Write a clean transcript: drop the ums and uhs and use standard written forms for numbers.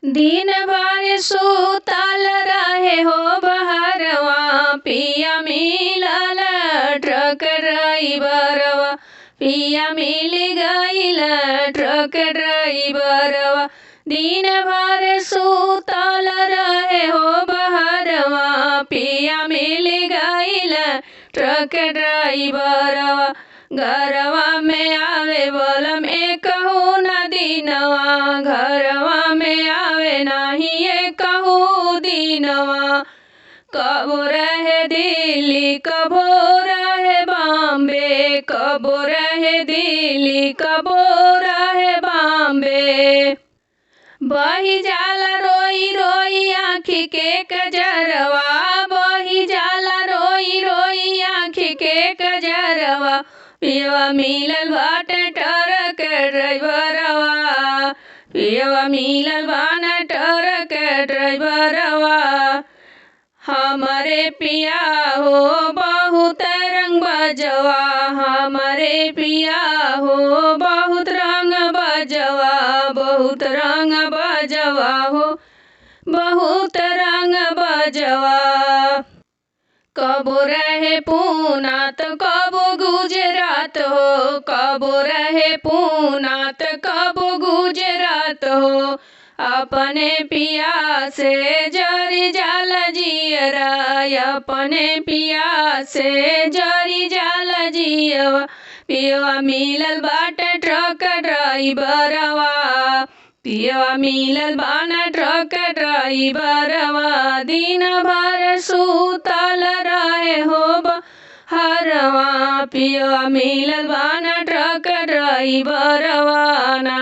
दिन भर सुतल रहे हो बहरवा, पिया मिलल ट्रक ड्राइवरवा, पिया मिल गईल ट्रक ड्राइवरवा। दिन भर सुतल रहे हो बहरवा, पिया मिल गईल ट्रक ड्राइवरवा। घरवा में आवे बलम एकहू न दिनवा, घरवा में आवे नाही एकहू दिनवा। कबो रहे दिल्ली कबो रहे बॉम्बे, कबो रहे दिल्ली कबो रहे बॉम्बे। बही जाला रोई रोई आँखी के कजरवा, बही जाला रोई रोई आँखी के कजरवा। पियवा मिलल बाटे ट्रक ड्राइवरवा, पियवा मिलल बाना ट्रक ड्राइवरवा। हमारे पिया हो बहुत रंग बजवा, हमारे पिया हो बहुत रंग बजवा, बहुत रंग बजवा हो बहुत रंग बजवा। कबो रहे पूना तो कबो गुजरात हो, कबो रहे पूना तो कबो गुजरात हो। अपने पिया से जरी जाला जियरा, अपने पिया से जरी जाला जियवा। पियवा मिलल बाटे ट्रक ड्राइवरवा, पियवा मिलल बाना ट्रक ड्राइवरवा। दिन भर सुतल रहे हो बहरवा, पियवा मिलल बाना ट्रक ड्राइवरवा ना।